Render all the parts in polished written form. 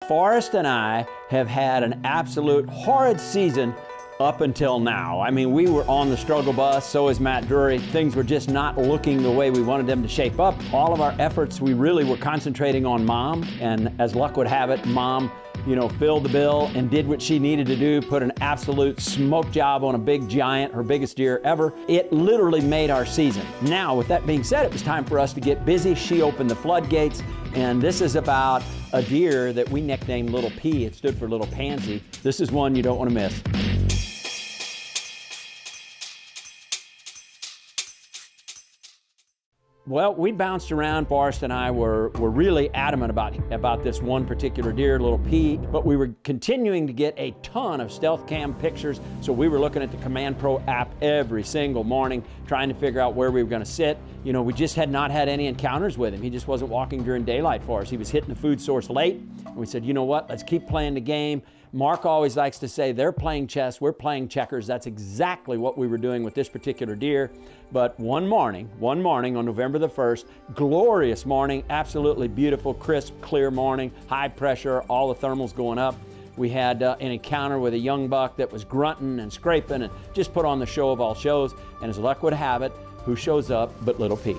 Forrest and I have had an absolute horrid season up until now. I mean, we were on the struggle bus, so is Matt Drury. Things were just not looking the way we wanted them to shape up. All of our efforts, we really were concentrating on Mom, and as luck would have it, Mom, you know, filled the bill and did what she needed to do, put an absolute smoke job on a big giant, her biggest deer ever. It literally made our season. Now, with that being said, it was time for us to get busy. She opened the floodgates, and this is about a deer that we nicknamed Little P. It stood for Little Pansy. This is one you don't want to miss. Well, we bounced around. Forrest and I were really adamant about this one particular deer, Little P, but we were continuing to get a ton of stealth cam pictures, so we were looking at the Command Pro app every single morning, trying to figure out where we were going to sit. You know, we just had not had any encounters with him. He just wasn't walking during daylight for us. He was hitting the food source late, and we said, you know what, let's keep playing the game. Mark always likes to say, they're playing chess, we're playing checkers. That's exactly what we were doing with this particular deer. But one morning on November the 1st, glorious morning, absolutely beautiful, crisp, clear morning, high pressure, all the thermals going up. We had an encounter with a young buck that was grunting and scraping and just put on the show of all shows. And as luck would have it, who shows up but Little P?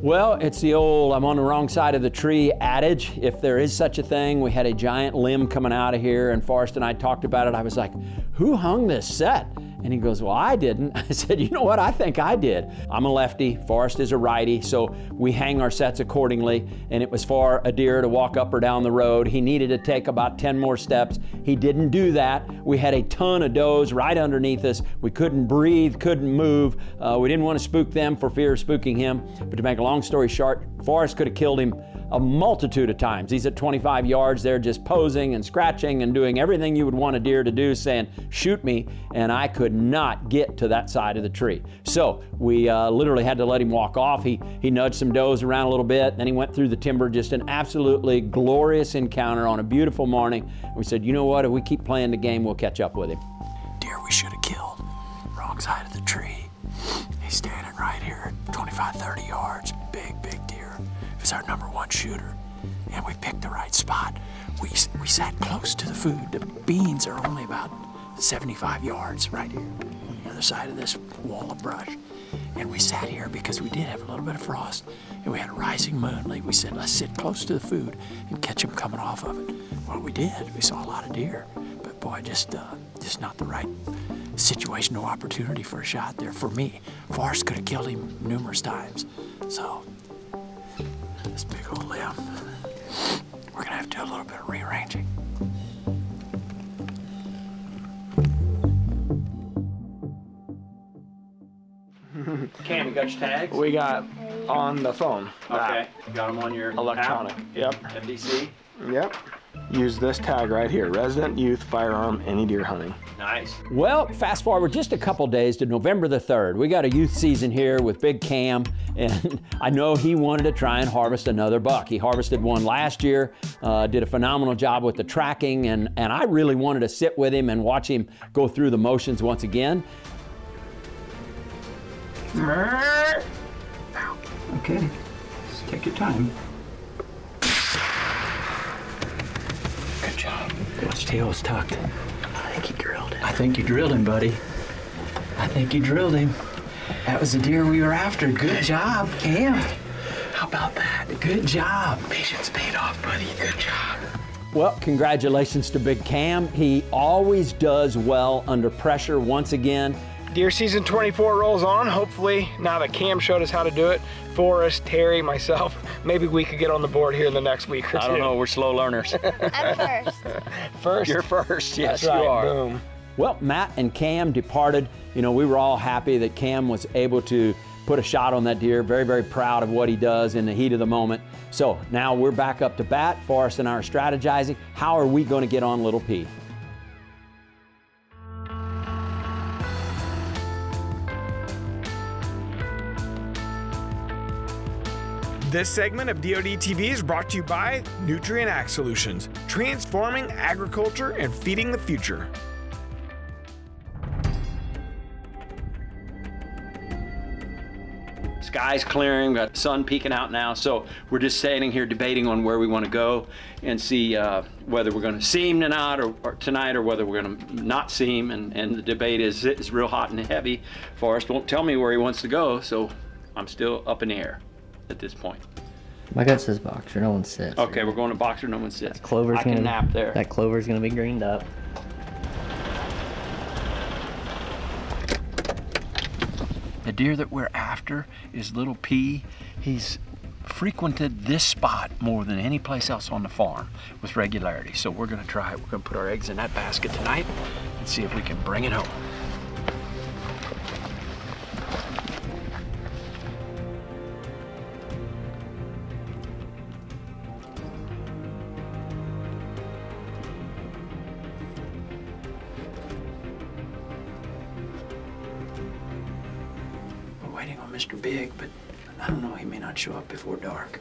Well, it's the old I'm on the wrong side of the tree adage, if there is such a thing. We had a giant limb coming out of here, and Forrest and I talked about it. I was like, who hung this set? And he goes, well, I didn't. I said, you know what? I think I did. I'm a lefty, Forrest is a righty, so we hang our sets accordingly, and it was for a deer to walk up or down the road. He needed to take about 10 more steps. He didn't do that. We had a ton of does right underneath us. We couldn't breathe, couldn't move. We didn't want to spook them for fear of spooking him. But to make a long story short, Forrest could have killed him a multitude of times. He's at 25 yards there just posing and scratching and doing everything you would want a deer to do, saying, shoot me, and I could not get to that side of the tree. So we literally had to let him walk off. He nudged some does around a little bit, then he went through the timber. Just an absolutely glorious encounter on a beautiful morning. We said, you know what, if we keep playing the game, we'll catch up with him. Deer we should have killed, wrong side of the tree. He's standing right here at 25, 30 yards, big our number 1 shooter, and we picked the right spot. We sat close to the food. The beans are only about 75 yards right here on the other side of this wall of brush. And we sat here because we did have a little bit of frost, and we had a rising moon. We said, let's sit close to the food and catch them coming off of it. Well, we did. We saw a lot of deer, but boy, just not the right situation, no opportunity for a shot there for me. Forrest could have killed him numerous times. So, this big old limb, we're gonna have to do a little bit of rearranging. Cam, you got your tags? We got on the phone. Okay, got them on your electronic. app? Yep. FDC? Yep. Use this tag right here, resident youth firearm any deer hunting. Nice. Well, fast forward just a couple days to November the 3rd. We got a youth season here with Big Cam, and I know he wanted to try and harvest another buck. He harvested one last year, did a phenomenal job with the tracking, and I really wanted to sit with him and watch him go through the motions once again. Okay, just take your time. Good job. His tail was tucked. I think he drilled him. I think you drilled him, buddy. I think you drilled him. That was the deer we were after. Good job, Cam. How about that? Good job. Patience paid off, buddy. Good job. Well, congratulations to Big Cam. He always does well under pressure once again. Deer season 24 rolls on. Hopefully, now that Cam showed us how to do it, Forrest, Terry, myself, maybe we could get on the board here in the next week or two. I don't know, we're slow learners. I'm first. First? You're first, yes, That's right. you are. Boom. Well, Matt and Cam departed. You know, we were all happy that Cam was able to put a shot on that deer. Very, very proud of what he does in the heat of the moment. So now we're back up to bat. Forrest and I are strategizing. How are we going to get on Little P? This segment of DoD TV is brought to you by Nutrient Ag Solutions, transforming agriculture and feeding the future. Sky's clearing, got the sun peeking out now, so we're just standing here debating on where we want to go and see whether we're going to seam tonight or whether we're going to not seam, and the debate is real hot and heavy. Forrest won't tell me where he wants to go, so I'm still up in the air at this point. My gut says boxer, no one sits. Okay, we're going to boxer, no one sits. Clover's I can nap there. That clover's gonna be greened up. The deer that we're after is Little P. He's frequented this spot more than any place else on the farm with regularity. So we're gonna try it. We're gonna put our eggs in that basket tonight and see if we can bring it home. Waiting on Mr. Big, but I don't know, he may not show up before dark.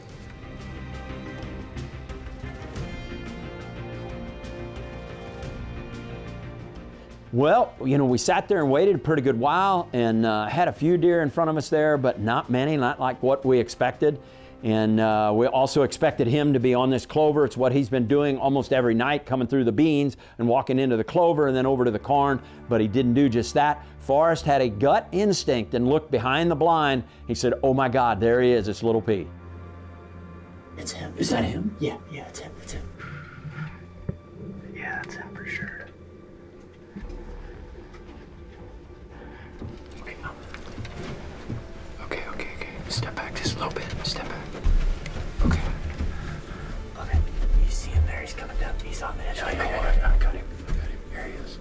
Well, you know, we sat there and waited a pretty good while and had a few deer in front of us there, but not many, not like what we expected. And we also expected him to be on this clover. It's what he's been doing almost every night, coming through the beans and walking into the clover and then over to the corn, but he didn't do just that. Forrest had a gut instinct and looked behind the blind. He said, oh my God, there he is, it's Little P. It's him. Is that him? Yeah, it's him, it's him. Yeah, that's him for sure. Okay. Step back just a little bit. Step back. Okay. Okay. You see him there? He's coming down. He's on the edge. I got him. Here he is.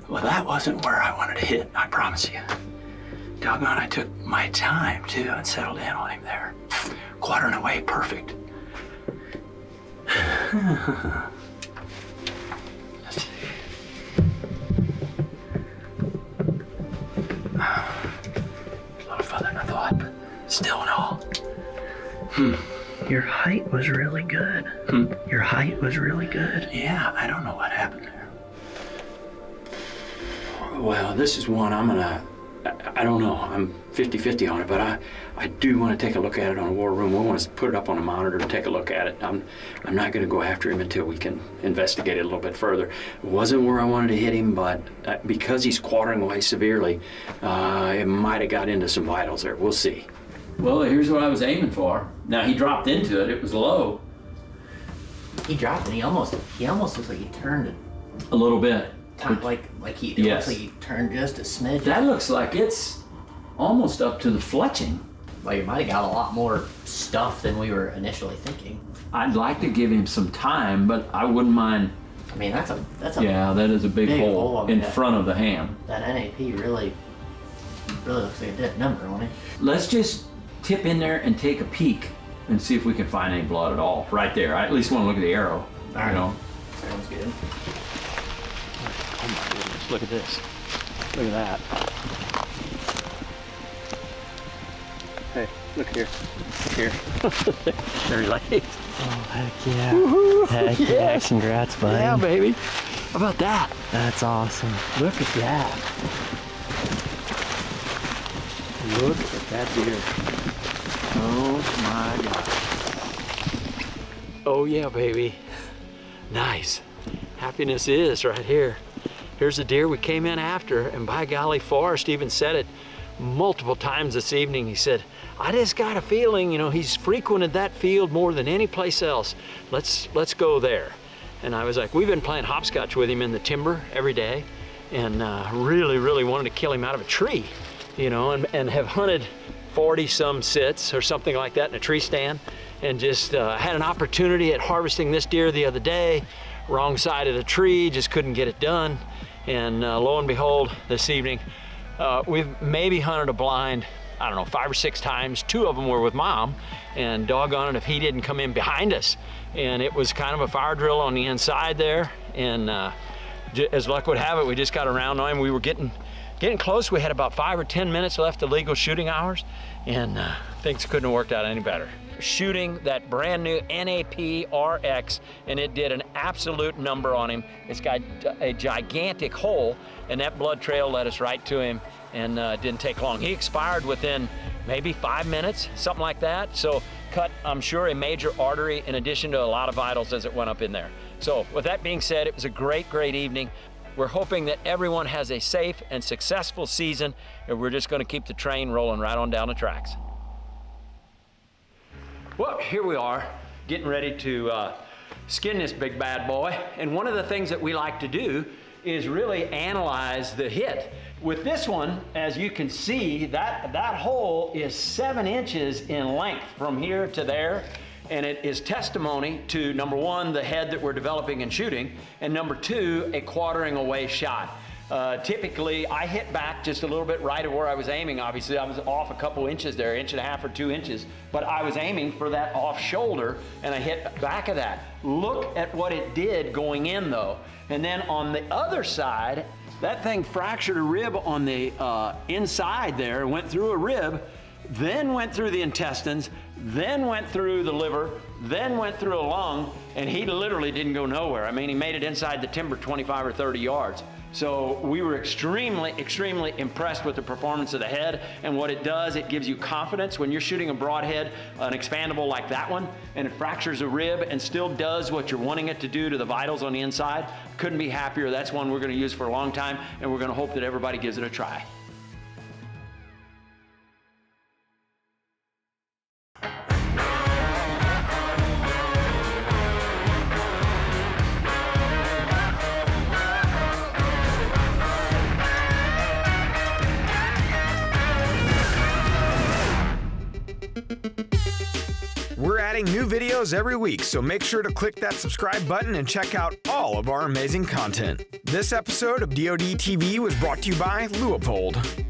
Well, that wasn't where I wanted to hit, I promise you. Doggone, I took my time, too, and settled in on him there. Quartering away perfect. Let's see. A little further than I thought, but still in all. Your height was really good. Your height was really good. Yeah, I don't know what happened there. Well, this is one I'm gonna, I don't know, I'm 50-50 on it, but I do want to take a look at it on a war room. We want to put it up on a monitor and take a look at it. I'm not gonna go after him until we can investigate it a little bit further. It wasn't where I wanted to hit him, but because he's quartering away severely, it might have got into some vitals there. We'll see. Well, here's what I was aiming for. Now, he dropped into it. It was low. He dropped and he almost looks like he turned it. A little bit. Like he looks like he turned just a smidge. That looks like it's almost up to the fletching. Well, you might have got a lot more stuff than we were initially thinking. I'd like to give him some time, but I wouldn't mind. I mean, that's a Yeah, that is a big hole I mean, in front of the ham. That NAP really looks like a dead number on it. Let's just tip in there and take a peek and see if we can find any blood at all. Right there. I at least want to look at the arrow. All right. You know. Sounds good. Oh my goodness, look at this. Look at that. Hey, look here. Here. There he lays. Oh, heck yeah. Woohoo! Heck yeah. Yes. Congrats, buddy. Yeah, baby. How about that? That's awesome. Look at that. Look at that deer. Oh my God. Oh yeah, baby. Nice. Happiness is right here. Here's the deer we came in after, and by golly, Forrest even said it multiple times this evening. He said, I just got a feeling, you know, he's frequented that field more than any place else. Let's go there. And I was like, we've been playing hopscotch with him in the timber every day, and really wanted to kill him out of a tree, you know, and have hunted 40 some sits or something like that in a tree stand, and just had an opportunity at harvesting this deer the other day. Wrong side of the tree, just couldn't get it done. And lo and behold, this evening, we've maybe hunted a blind, I don't know, 5 or 6 times. 2 of them were with Mom, and doggone it if he didn't come in behind us. And it was kind of a fire drill on the inside there. And as luck would have it, we just got around on him. We were getting close. We had about 5 or 10 minutes left of legal shooting hours, and things couldn't have worked out any better. Shooting that brand new NAP RX, and it did an absolute number on him. It's got a gigantic hole, and that blood trail led us right to him, and didn't take long. He expired within maybe 5 minutes, something like that. So cut, I'm sure, a major artery in addition to a lot of vitals as it went up in there. So with that being said, it was a great evening. We're hoping that everyone has a safe and successful season, and we're just going to keep the train rolling right on down the tracks. Well, here we are, getting ready to skin this big bad boy. And one of the things that we like to do is really analyze the hit. With this one, as you can see, that hole is 7 inches in length from here to there. And it is testimony to, number 1, the head that we're developing and shooting, and number 2, a quartering away shot. Typically, I hit back just a little bit right of where I was aiming. Obviously, I was off a couple inches there, 1.5 or 2 inches, but I was aiming for that off shoulder, and I hit back of that. Look at what it did going in, though. And then on the other side, that thing fractured a rib on the inside there, went through a rib, then went through the intestines, then went through the liver, then went through a lung, and he literally didn't go nowhere. I mean, he made it inside the timber 25 or 30 yards. So we were extremely impressed with the performance of the head, and what it does, it gives you confidence when you're shooting a broadhead, an expandable like that one, and it fractures a rib and still does what you're wanting it to do to the vitals on the inside. Couldn't be happier. That's one we're going to use for a long time, and we're going to hope that everybody gives it a try. We're adding new videos every week, so make sure to click that subscribe button and check out all of our amazing content. This episode of DoD TV was brought to you by Leupold.